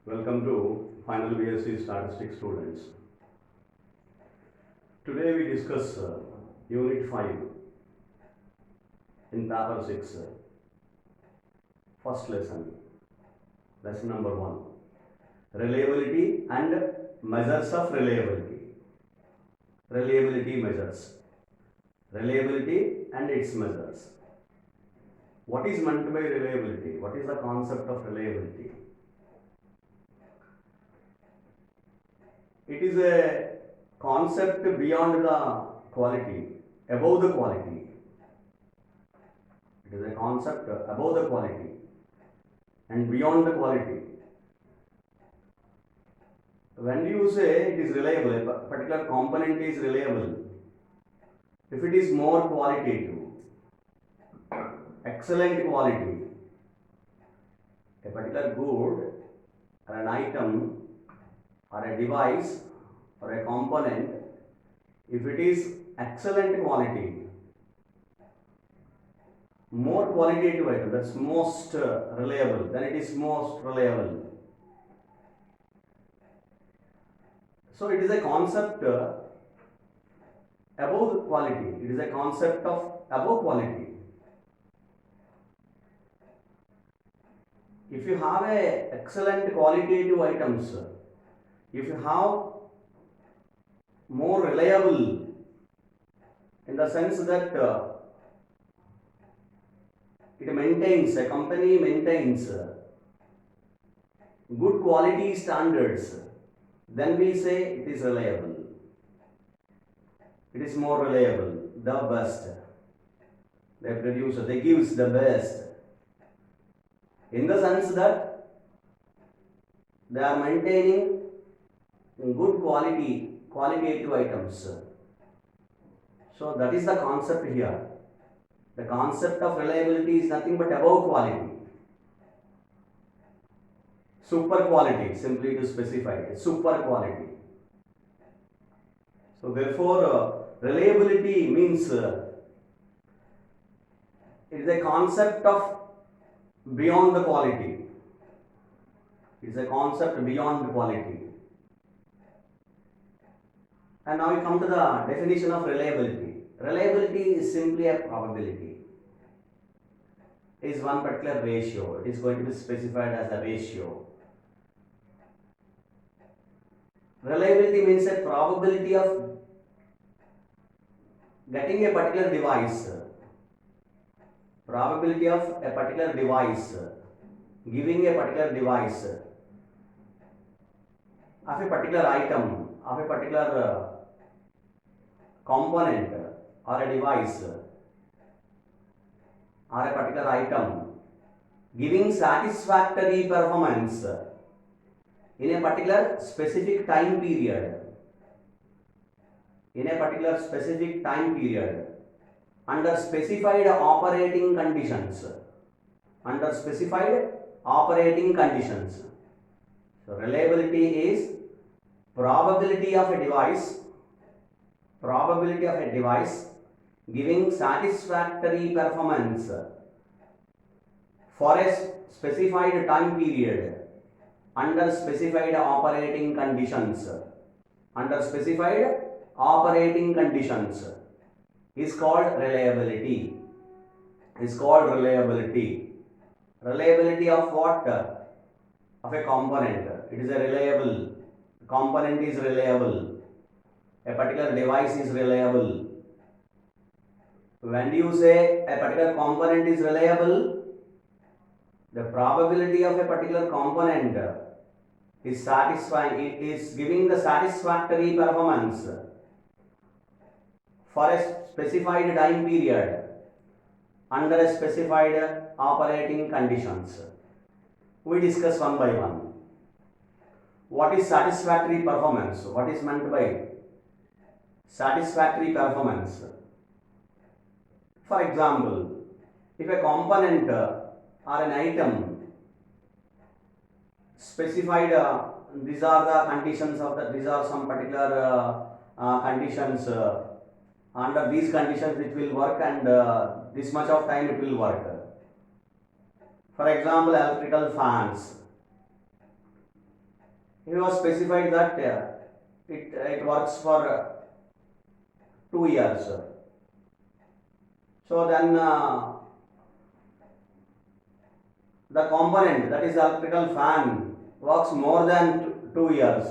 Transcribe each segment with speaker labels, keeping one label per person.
Speaker 1: Welcome to final BSc Statistics students. Today we discuss Unit 5 in Paper 6, first lesson, lesson number 1, reliability and measures of reliability. Reliability measures. Reliability and its measures. What is meant by reliability? What is the concept of reliability? It is a concept beyond the quality, above the quality. It is a concept above the quality and beyond the quality. When you say it is reliable, a particular component is reliable, if it is more qualitative, excellent quality, a particular good or an item or a device or a component, if it is excellent quality, more qualitative item, that's most reliable, then it is most reliable. So it is a concept above quality, it is a concept of above quality. If you have a excellent qualitative items, if you have more reliable in the sense that it maintains, a company maintains good quality standards, then we say it is reliable. It is more reliable, the best. They produce, they gives the best. In the sense that they are maintaining good qualitative items. So that is the concept here. The concept of reliability is nothing but above quality. Super quality, simply to specify it, super quality. So therefore, reliability means it is a concept of beyond the quality. It is a concept beyond quality. And now we come to the definition of reliability. Reliability is simply a probability. It is one particular ratio. It is going to be specified as a ratio. Reliability means a probability of getting a particular device. Probability of a particular device, giving a particular device, of a particular item, of a particular component or a device or a particular item, giving satisfactory performance in a particular specific time period. In a particular specific time period, under specified operating conditions. Under specified operating conditions. So reliability is probability of a device giving satisfactory performance for a specified time period under specified operating conditions. Under specified operating conditions is called reliability. Is called reliability. Reliability of what? Of a component. It is a reliable. Component is reliable. A particular device is reliable. When you say a particular component is reliable, the probability of a particular component is satisfying. It is giving the satisfactory performance for a specified time period under a specified operating conditions. We discuss one by one. What is satisfactory performance? What is meant by satisfactory performance? For example, if a component or an item specified, these are the conditions of the, these are some particular conditions. Under these conditions it will work and this much of time it will work. For example, electrical fans. He was specified that it works for 2 years. So then the component, that is the electrical fan, works more than 2 years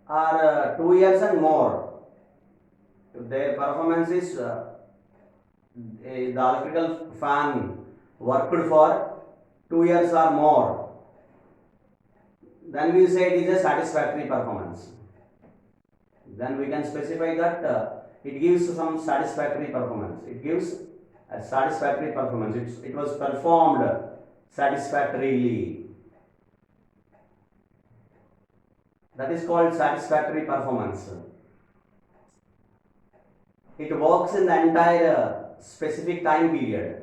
Speaker 1: or 2 years and more. If their performance is the electrical fan worked for 2 years or more, then we say it is a satisfactory performance. Then we can specify that it gives some satisfactory performance. It gives a satisfactory performance. It was performed satisfactorily. That is called satisfactory performance. It works in the entire specific time period.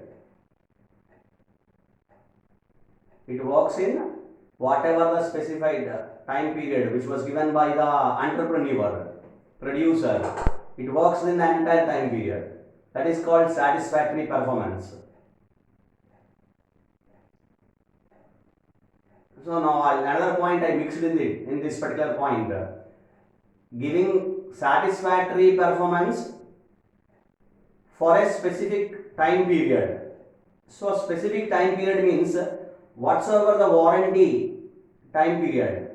Speaker 1: It works in whatever the specified time period which was given by the entrepreneur, producer. It works in the entire time period. That is called satisfactory performance. So now another point I mixed in this particular point. Giving satisfactory performance for a specific time period. So specific time period means whatsoever the warranty time period.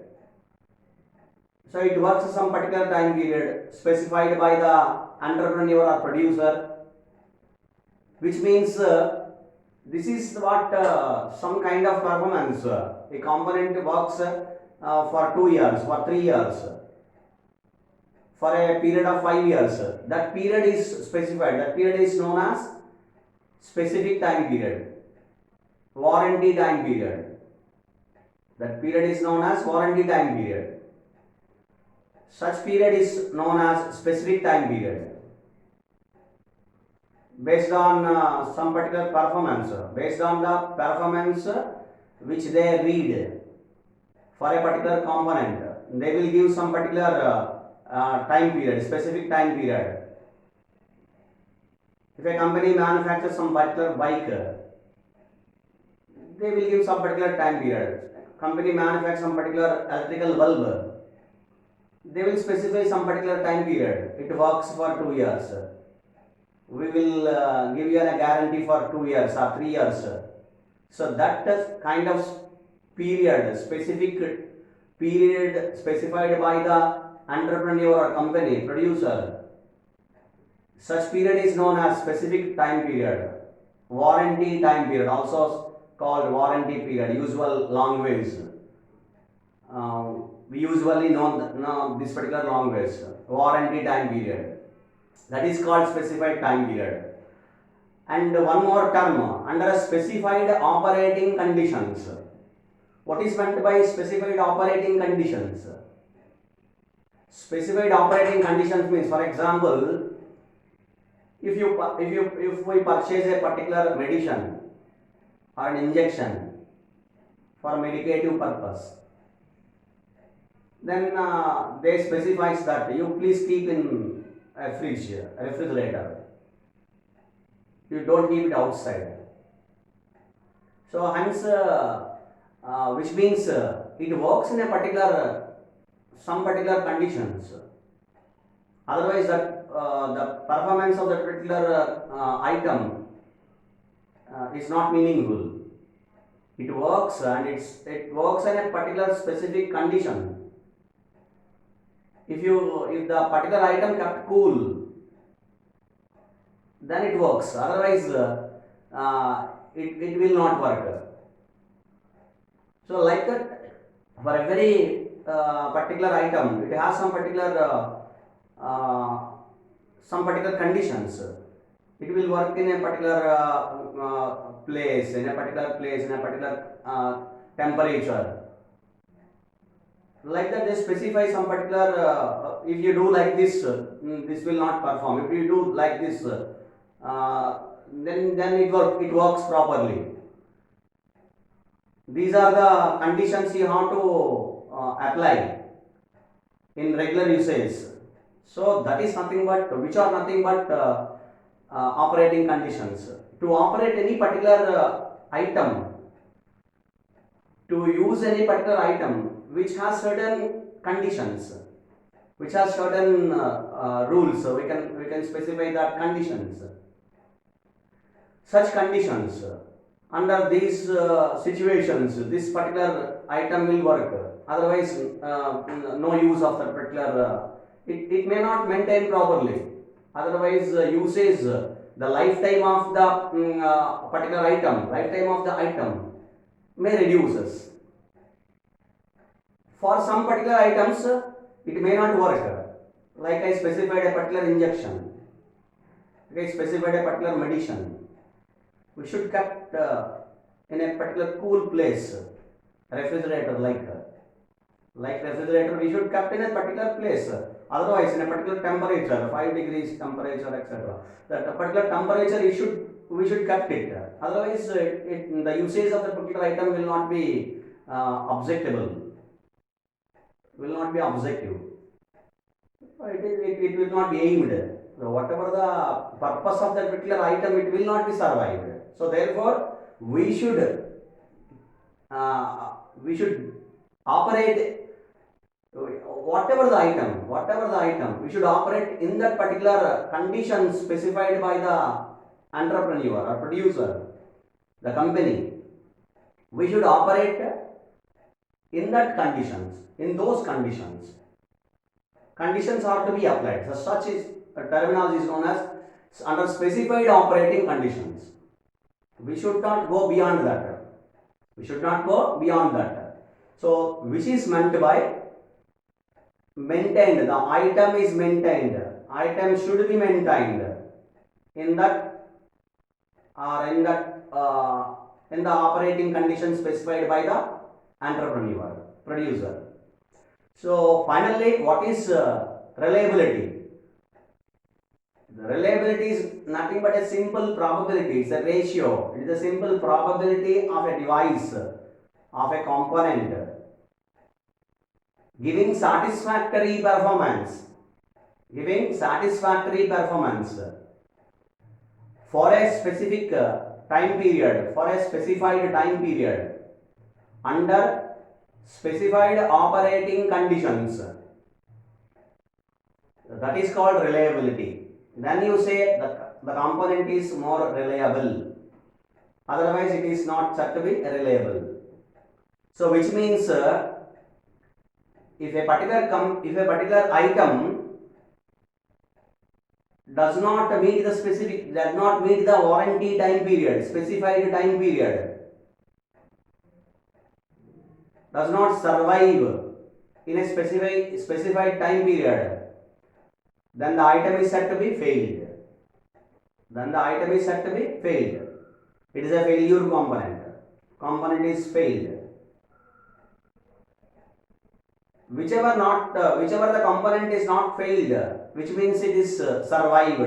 Speaker 1: So it works some particular time period specified by the entrepreneur or producer, which means this is what some kind of performance. A component works for 2 years, for 3 years, for a period of 5 years. That period is specified. That period is known as specific time period, warranty time period. That period is known as warranty time period. Such period is known as specific time period. Based on some particular performance, based on the performance which they read for a particular component, they will give some particular time period, specific time period. If a company manufactures some particular bike, they will give some particular time period. Company manufactures some particular electrical bulb, they will specify some particular time period. It works for 2 years. We will give you a guarantee for 2 years or 3 years. So that kind of period, specific period specified by the entrepreneur or company, producer, such period is known as specific time period. Warranty time period, also called warranty period, usual language. We usually know this particular language, warranty time period. That is called specified time period. And one more term, under specified operating conditions. What is meant by specified operating conditions? Specified operating conditions means, for example, if we purchase a particular medicine or an injection for medicative purpose, then they specifies that you please keep in a fridge, a refrigerator. You don't keep it outside. So hence, which means it works in a particular, some particular conditions. Otherwise, that the performance of the particular item is not meaningful. It works and it works in a particular specific condition. If the particular item kept cool, then it works. Otherwise, it will not work. So like that, for a very particular item, it has some particular conditions. It will work in a particular place, in a particular temperature. Like that, they specify some particular. If you do like this, this will not perform. If you do like this, then it works properly. These are the conditions you have to apply in regular usage. So that is nothing but, which are nothing but operating conditions. To operate any particular item, to use any particular item which has certain conditions, which has certain rules. So we can specify that conditions. Such conditions, under these situations, this particular item will work. Otherwise, no use of that particular. It may not maintain properly. Otherwise, usage, the lifetime of the particular item, lifetime of the item may reduces. For some particular items, it may not work. Like I specified a particular injection, I specified a particular medicine. We should kept in a particular cool place, refrigerator like refrigerator we should kept in a particular place. Otherwise, in a particular temperature, 5 degrees temperature, etc. That particular temperature we should kept it. Otherwise, the usage of the particular item will not be objectable. Will not be objective. It will not be aimed. So whatever the purpose of that particular item, it will not be survived. So therefore, we should operate whatever the item, we should operate in that particular condition specified by the entrepreneur or producer, the company. We should operate in that conditions, in those conditions. Conditions are to be applied. So such is terminology is known as under specified operating conditions. We should not go beyond that. We should not go beyond that. So, which is meant by maintained? The item is maintained. Item should be maintained in that or in the operating conditions specified by the entrepreneur, producer. So, finally, what is reliability? The reliability is nothing but a simple probability. It's a ratio. It is a simple probability of a device, of a component, giving satisfactory performance. Giving satisfactory performance for a specific time period, for a specified time period, under specified operating conditions. That is called reliability. Then you say the component is more reliable. Otherwise, it is not said to be reliable. So, which means if a particular item does not meet the warranty time period, specified time period, does not survive in a specified time period, then the item is said to be failed. It is a failure component. Component is failed. Whichever the component is not failed, which means it is survived,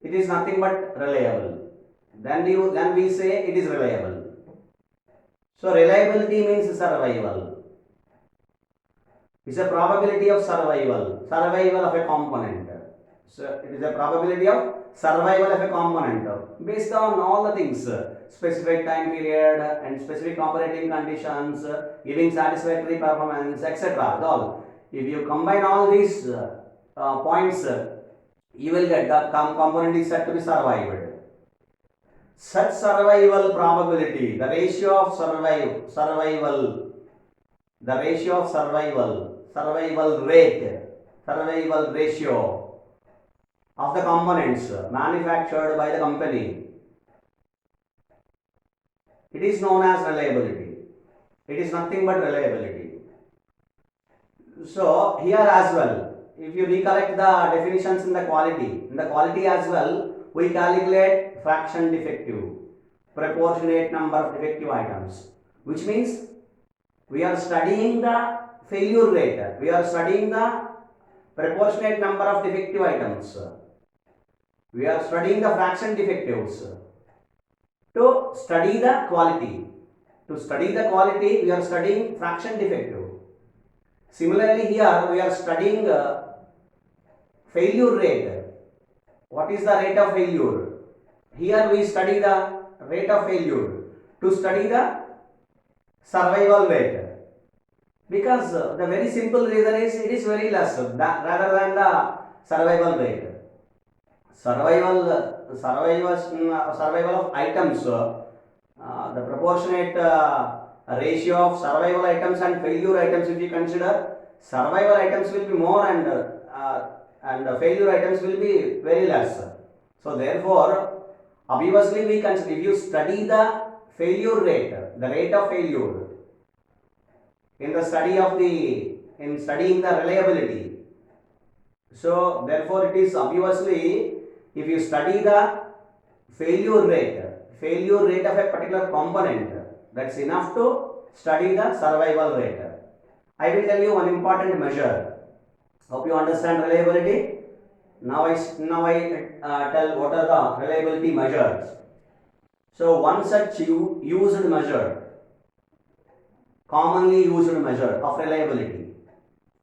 Speaker 1: it is nothing but reliable. Then we say it is reliable. So reliability means survival. It's a probability of survival of a component. So it is a probability of survival of a component based on all the things, specific time period and specific operating conditions, giving satisfactory performance, etc. All. If you combine all these points, you will get the component is said to be survived. Such survival probability, the ratio of survival rate, survival ratio of the components manufactured by the company, it is known as reliability. It is nothing but reliability. So here as well, if you recollect the definitions in the quality as well, we calculate fraction defective, proportionate number of defective items, which means we are studying the failure rate, we are studying the proportionate number of defective items, we are studying the fraction defectives. To study the quality, we are studying fraction defective. Similarly, here we are studying failure rate. What is the rate of failure? Here we study the rate of failure. to study the survival rate, because the very simple reason is it is very less rather than the survival rate. Survival of items, the proportionate ratio of survival items and failure items, if you consider, survival items will be more and failure items will be very less. So therefore, obviously we can, if you study the failure rate, the rate of failure in the study of the, in studying the reliability, so therefore it is obviously, if you study the failure rate of a particular component, that's enough to study the survival rate. I will tell you one important measure. Hope you understand reliability. Now I tell what are the reliability measures. So one such used measure, commonly used measure of reliability,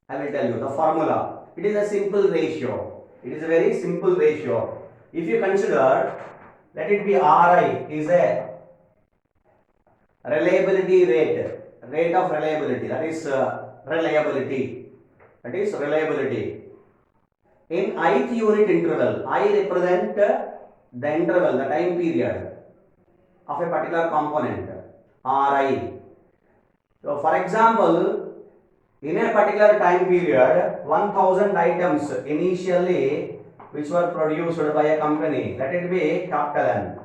Speaker 1: I will tell you the formula. It is a simple ratio. It is a very simple ratio. If you consider, let it be Ri is a reliability rate of reliability, that is reliability. In ith unit interval, I represent the interval, the time period of a particular component, Ri. So for example, in a particular time period, 1000 items initially which were produced by a company, let it be capital N.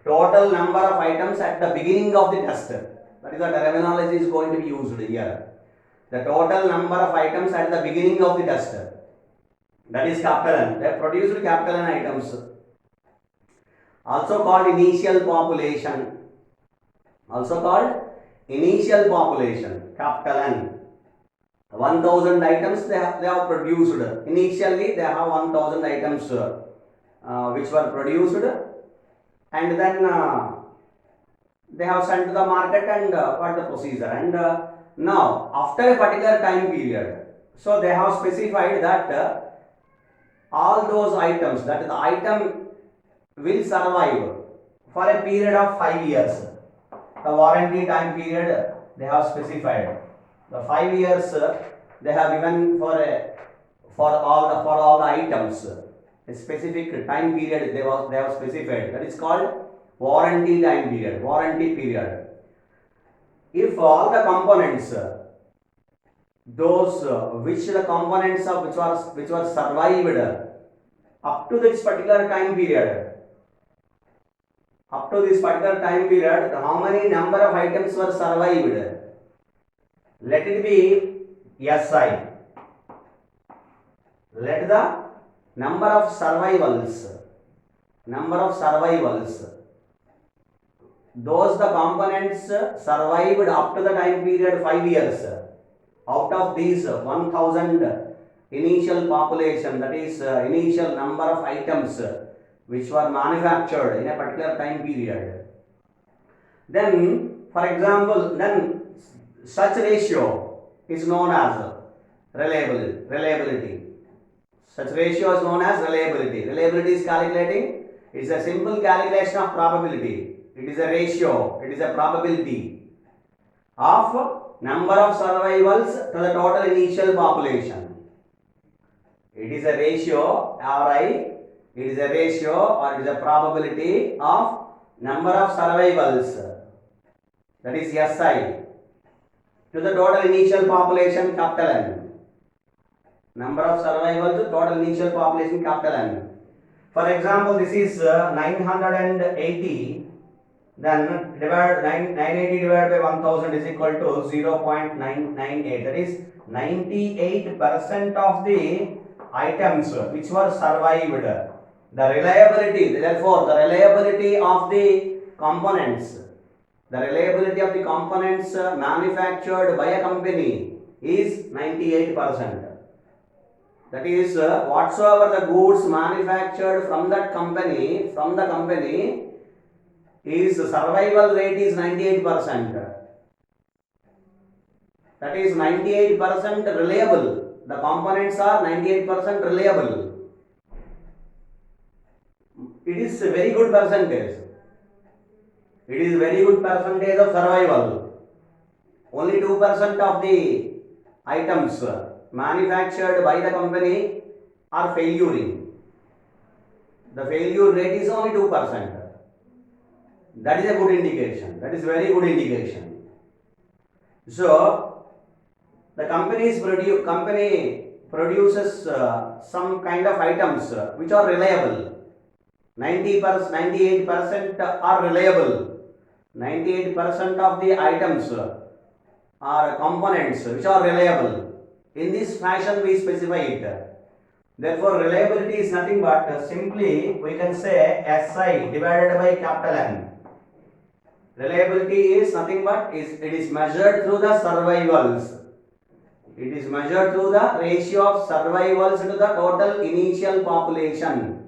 Speaker 1: Total number of items at the beginning of the test, that is the terminology is going to be used here. The total number of items at the beginning of the test, that is capital N. They produced capital N items, also called initial population, capital N. 1000 items they have produced. Initially they have 1000 items which were produced, and then they have sent to the market and what the procedure. And now after a particular time period, so they have specified that all those items, that the item will survive for a period of 5 years. The warranty time period they have specified. The 5 years they have given for all the items. A specific time period they have specified. That is called warranty time period. If all the components, those which were survived up to this particular time period, how many number of items were survived? Let it be SI. Let the number of survivals, those the components survived up to the time period 5 years. Out of these 1000 initial population, that is initial number of items which were manufactured in a particular time period, then for example, then such ratio is known as reliability. Such ratio is known as reliability. Reliability is calculating, it is a simple calculation of probability. It is a ratio, it is a probability of number of survivals to the total initial population. It is a ratio, Ri, it is a ratio or it is a probability of number of survivals, that is SI, to the total initial population, capital N. Number of survivals to total initial population, capital N. For example, this is 980, then 980 divided by 1000 is equal to 0.998. That is 98% of the items which were survived. The reliability, therefore, the reliability of the components, manufactured by a company is 98%. That is, whatsoever the goods manufactured from that company, is survival rate is 98%. That is 98% reliable. The components are 98% reliable. It is a very good percentage. it is very good percentage of survival. Only 2% of the items manufactured by the company are failuring. The failure rate is only 2%. That is a good indication. That is very good indication. So the company produces some kind of items which are reliable. 90%, 98% are reliable. 98% of the items are components which are reliable. In this fashion we specify it. Therefore reliability is nothing but simply we can say SI divided by capital N. Reliability is nothing but it is measured through the survivals. It is measured through the ratio of survivals to the total initial population.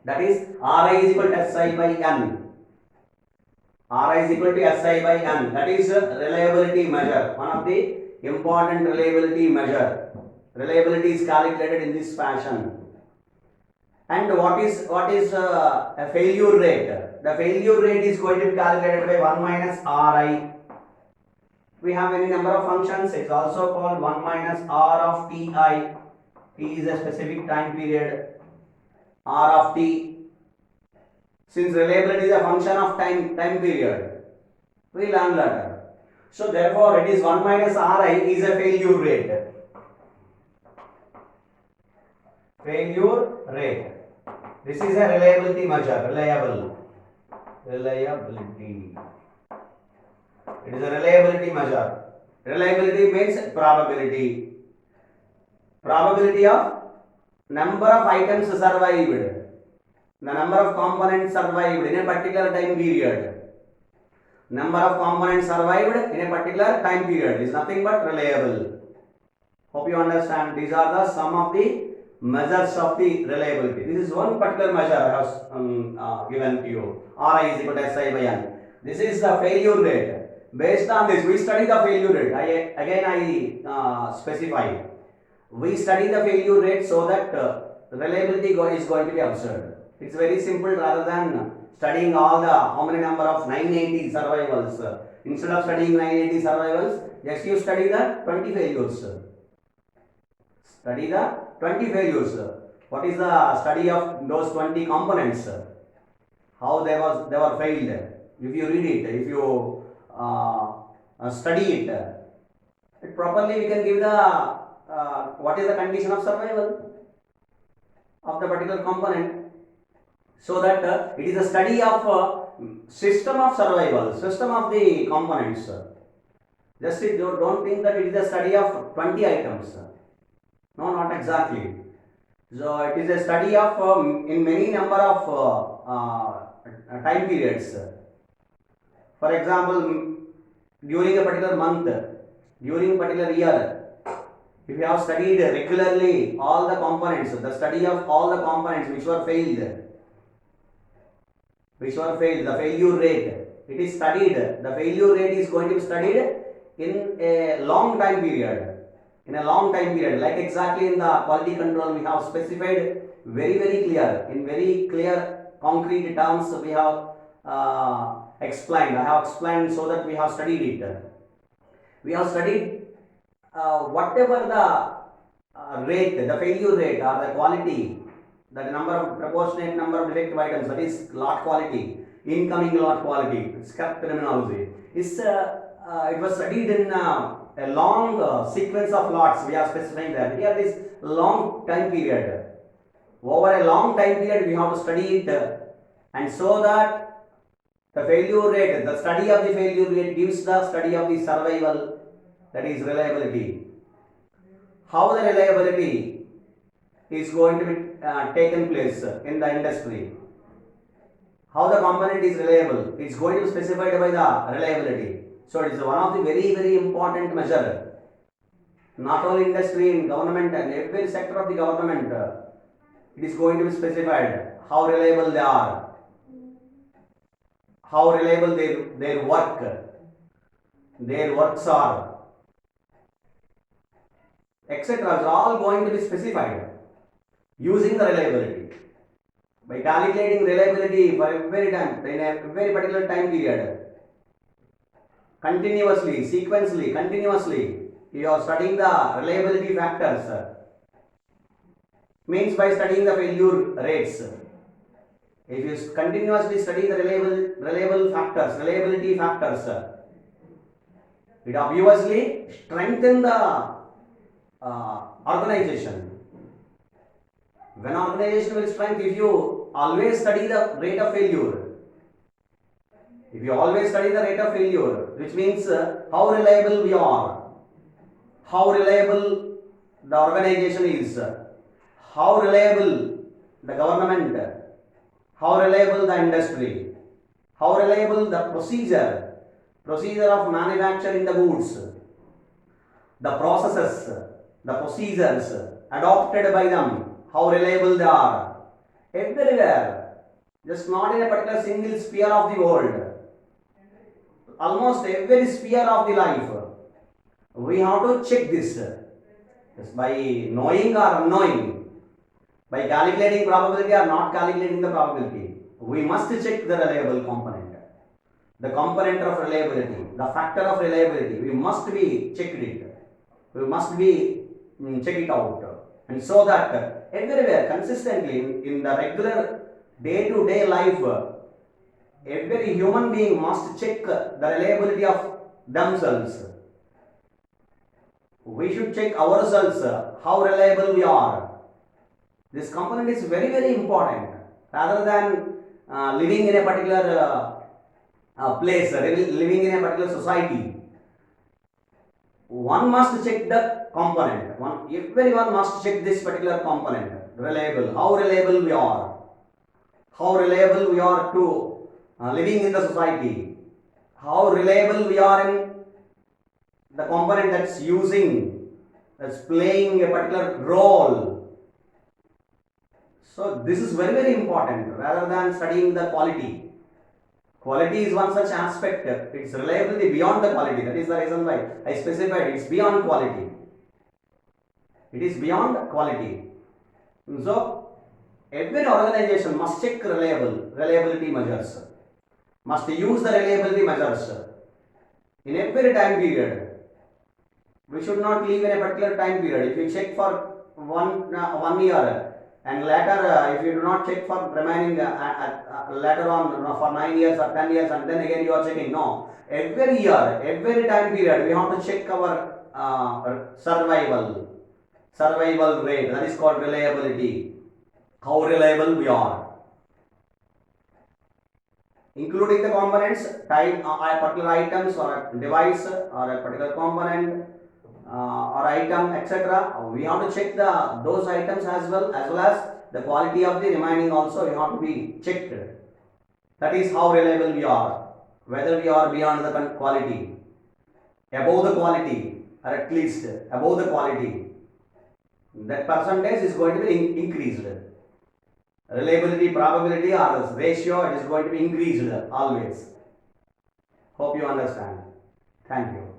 Speaker 1: That is Ri is equal to Si by N. Ri is equal to Si by N. That is reliability measure. One of the important reliability measure. Reliability is calculated in this fashion. And what is a failure rate? The failure rate is going to be calculated by 1 minus Ri. We have any number of functions. It's also called 1 minus R of Ti. T is a specific time period. R of T. Since reliability is a function of time period, we learn later. So therefore, it is 1 minus Ri is a failure rate. Failure rate. This is a reliability measure. Reliability. It is a reliability measure. Reliability means probability. Probability of number of items survived. The number of components survived in a particular time period. Number of components survived in a particular time period is nothing but reliable. Hope you understand. These are the some of the measures of the reliability. This is one particular measure I have given to you. Ri is equal to Si by N. This is the failure rate. Based on this, we study the failure rate. I specify. We study the failure rate so that reliability is going to be observed. It's very simple rather than studying all the how many number of 980 survivals. Instead of studying 980 survivals, just you study the 20 failures. Study the 20 failures. What is the study of those 20 components? How they were failed. If you read it, if you study it properly, we can give the what is the condition of survival of the particular component. So that it is a study of system of survival, system of the components. Just don't think that it is a study of 20 items. No, not exactly. So it is a study of in many number of time periods. For example, during a particular month, during a particular year, if you have studied regularly all the components, the study of all the components which were failed, the failure rate, it is studied. The failure rate is going to be studied in a long time period. In a long time period, like exactly in the quality control, we have specified very clear, in very clear concrete terms we have explained. I have explained so that we have studied it. We have studied whatever the rate, the failure rate or the quality, the number of proportionate number of defective items, that is lot quality, incoming lot quality, it's correct terminology. It was studied in a long sequence of lots. We are specifying that here this long time period. Over a long time period we have to study it, and so that the failure rate, the study of the failure rate gives the study of the survival, that is reliability. How the reliability is going to be taken place in the industry. How the component is reliable, it's going to be specified by the reliability. So it is one of the very important measure. Not only industry, in government and every sector of the government, it is going to be specified how reliable they are, how reliable their works are, etc. are all going to be specified using the reliability. By calculating reliability for every time, in a very particular time period, continuously, sequentially, continuously, you are studying the reliability factors. Means by studying the failure rates. If you continuously study the reliable factors, reliability factors, it obviously strengthens the organization. When organization will strengthen, if you always study the rate of failure, if you always study the rate of failure, which means how reliable we are, how reliable the organization is, how reliable the government, how reliable the industry, how reliable the procedure of manufacturing the goods, the processes, the procedures adopted by them, how reliable they are. Everywhere, just not in a particular single sphere of the world, almost every sphere of the life, we have to check this. Just by knowing or unknowing, by calculating probability or not calculating the probability, we must check the reliable component. The component of reliability, the factor of reliability, we must be checked it. We must be check it out. And so that everywhere, consistently, in the regular day-to-day life, every human being must check the reliability of themselves. We should check ourselves, how reliable we are. This component is very, very important. Rather than living in a particular place, living in a particular society, one must check the component. Everyone must check this particular component. Reliable. How reliable we are. How reliable we are to living in the society. How reliable we are in the component that's using, that's playing a particular role. So this is very, very important rather than studying the quality. Quality is one such aspect. It's reliability beyond the quality. That is the reason why I specified it's beyond quality. It is beyond quality. So every organization must check reliability measures. Must use the reliability measures in every time period. We should not live in a particular time period. If you check for one year and later if you do not check for remaining later on for 9 years or 10 years and then again you are checking. No, every year, every time period we have to check our survival rate. That is called reliability. How reliable we are. Including the components, type, particular items or a device or a particular component or item, etc. We have to check those items as well as the quality of the remaining also. You have to be checked. That is how reliable we are. Whether we are beyond the quality, above the quality, or at least above the quality, that percentage is going to be increased. Reliability, probability, or ratio, it is going to be increased always. Hope you understand. Thank you.